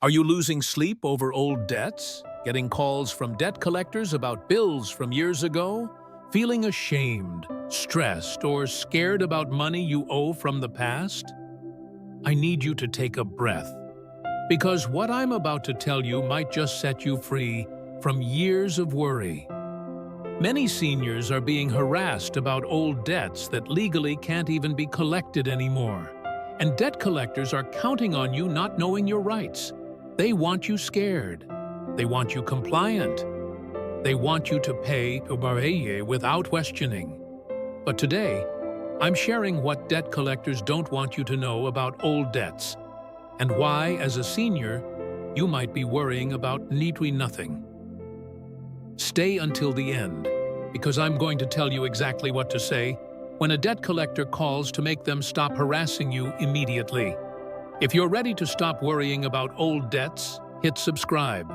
Are you losing sleep over old debts? Getting calls from debt collectors about bills from years ago? Feeling ashamed, stressed, or scared about money you owe from the past? I need you to take a breath, because what I'm about to tell you might just set you free from years of worry. Many seniors are being harassed about old debts that legally can't even be collected anymore. And debt collectors are counting on you not knowing your rights. They want you scared. They want you compliant. They want you to pay without questioning. But today, I'm sharing what debt collectors don't want you to know about old debts, and why, as a senior, you might be worrying about nearly nothing. Stay until the end, because I'm going to tell you exactly what to say when a debt collector calls to make them stop harassing you immediately. If you're ready to stop worrying about old debts, hit subscribe.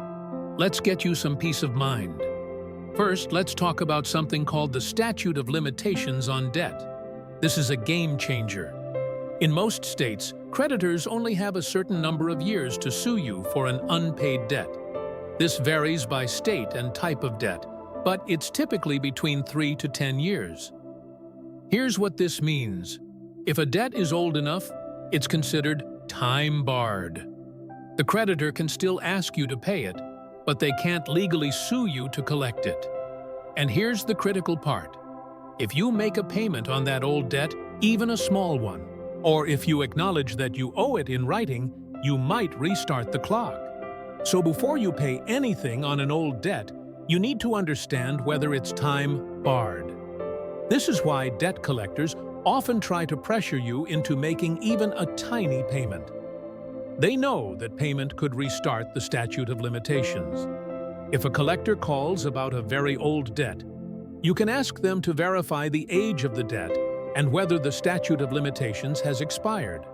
Let's get you some peace of mind. First, let's talk about something called the Statute of Limitations on debt. This is a game changer. In most states, creditors only have a certain number of years to sue you for an unpaid debt. This varies by state and type of debt, but it's typically between 3 to 10 years. Here's what this means. If a debt is old enough, it's considered time-barred. The creditor can still ask you to pay it, but they can't legally sue you to collect it. And here's the critical part. If you make a payment on that old debt, even a small one, or if you acknowledge that you owe it in writing, you might restart the clock. So before you pay anything on an old debt, you need to understand whether it's time-barred. This is why debt collectors often try to pressure you into making even a tiny payment. They know that payment could restart the statute of limitations. If a collector calls about a very old debt, you can ask them to verify the age of the debt and whether the statute of limitations has expired.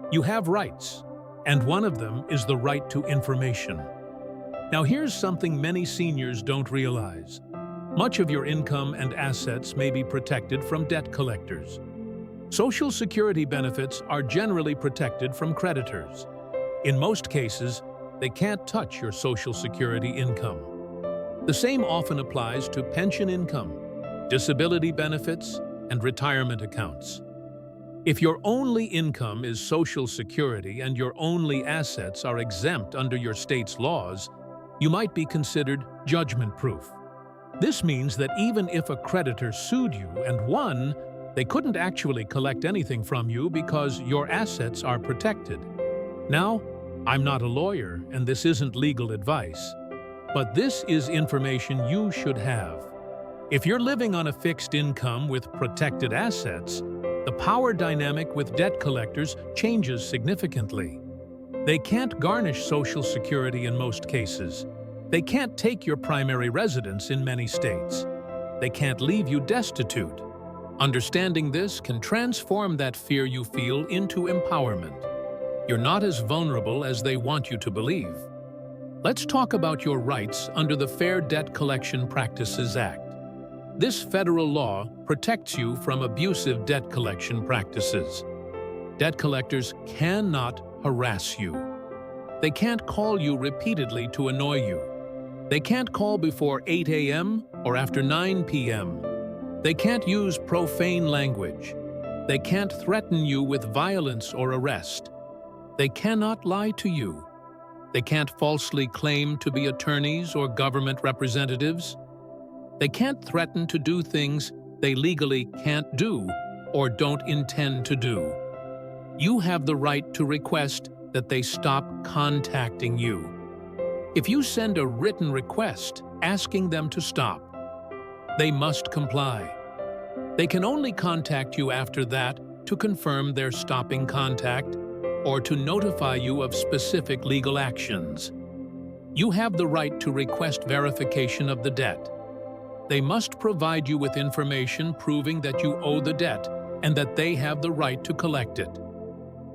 You have rights, and one of them is the right to information. Now here's something many seniors don't realize. Much of your income and assets may be protected from debt collectors. Social Security benefits are generally protected from creditors. In most cases, they can't touch your Social Security income. The same often applies to pension income, disability benefits, and retirement accounts. If your only income is Social Security and your only assets are exempt under your state's laws, you might be considered judgment-proof. This means that even if a creditor sued you and won, they couldn't actually collect anything from you because your assets are protected. Now, I'm not a lawyer and this isn't legal advice, but this is information you should have. If you're living on a fixed income with protected assets, the power dynamic with debt collectors changes significantly. They can't garnish Social Security in most cases. They can't take your primary residence in many states. They can't leave you destitute. Understanding this can transform that fear you feel into empowerment. You're not as vulnerable as they want you to believe. Let's talk about your rights under the Fair Debt Collection Practices Act. This federal law protects you from abusive debt collection practices. Debt collectors cannot harass you. They can't call you repeatedly to annoy you. They can't call before 8 a.m. or after 9 p.m. They can't use profane language. They can't threaten you with violence or arrest. They cannot lie to you. They can't falsely claim to be attorneys or government representatives. They can't threaten to do things they legally can't do or don't intend to do. You have the right to request that they stop contacting you. If you send a written request asking them to stop, they must comply. They can only contact you after that to confirm they're stopping contact or to notify you of specific legal actions. You have the right to request verification of the debt. They must provide you with information proving that you owe the debt and that they have the right to collect it.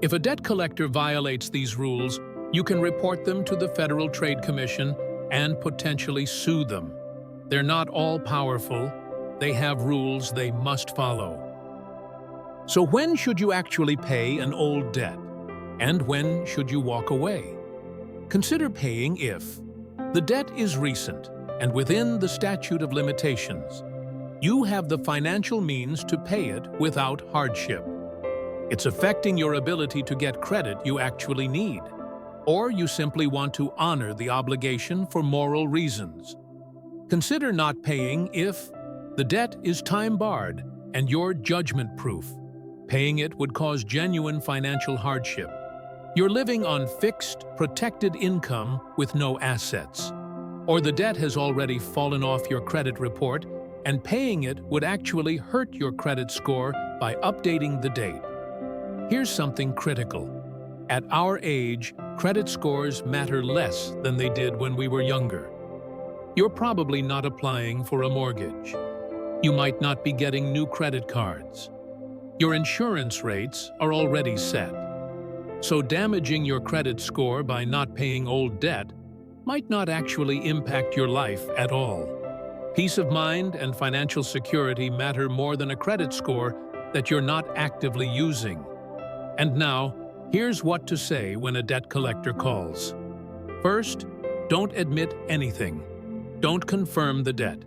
If a debt collector violates these rules, you can report them to the Federal Trade Commission and potentially sue them. They're not all-powerful. They have rules they must follow. So when should you actually pay an old debt? And when should you walk away? Consider paying if the debt is recent and within the statute of limitations. You have the financial means to pay it without hardship. It's affecting your ability to get credit you actually need, or you simply want to honor the obligation for moral reasons. Consider not paying if the debt is time-barred and you're judgment-proof. Paying it would cause genuine financial hardship. You're living on fixed, protected income with no assets. Or the debt has already fallen off your credit report, and paying it would actually hurt your credit score by updating the date. Here's something critical. At our age, credit scores matter less than they did when we were younger. You're probably not applying for a mortgage. You might not be getting new credit cards. Your insurance rates are already set. So damaging your credit score by not paying old debt might not actually impact your life at all. Peace of mind and financial security matter more than a credit score that you're not actively using. And now, here's what to say when a debt collector calls. First, don't admit anything. Don't confirm the debt.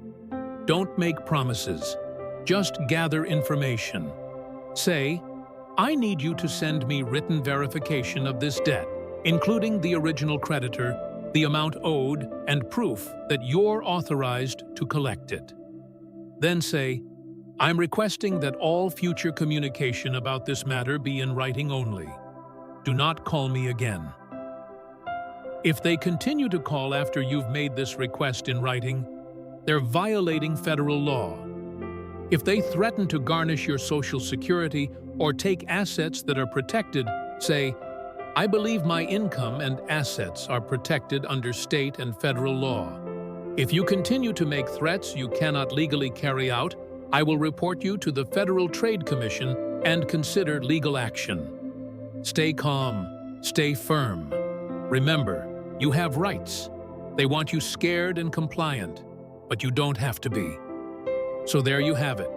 Don't make promises. Just gather information. Say, I need you to send me written verification of this debt, including the original creditor, the amount owed, and proof that you're authorized to collect it. Then say, I'm requesting that all future communication about this matter be in writing only. Do not call me again. If they continue to call after you've made this request in writing, they're violating federal law. If they threaten to garnish your Social Security or take assets that are protected, say, I believe my income and assets are protected under state and federal law. If you continue to make threats you cannot legally carry out, I will report you to the Federal Trade Commission and consider legal action. Stay calm, stay firm. Remember, you have rights. They want you scared and compliant, but you don't have to be. So there you have it.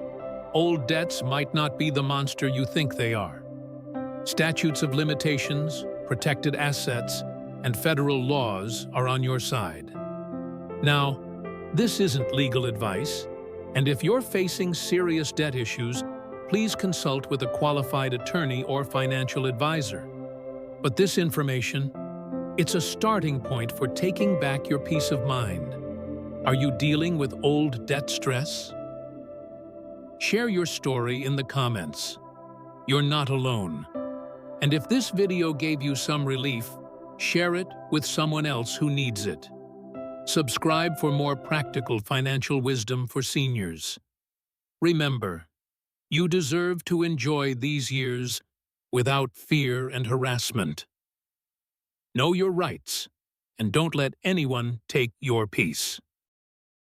Old debts might not be the monster you think they are. Statutes of limitations, protected assets, and federal laws are on your side. Now, this isn't legal advice, and if you're facing serious debt issues, please consult with a qualified attorney or financial advisor. But this information, it's a starting point for taking back your peace of mind. Are you dealing with old debt stress? Share your story in the comments. You're not alone. And if this video gave you some relief, share it with someone else who needs it. Subscribe for more practical financial wisdom for seniors. Remember, you deserve to enjoy these years without fear and harassment. Know your rights, and don't let anyone take your peace.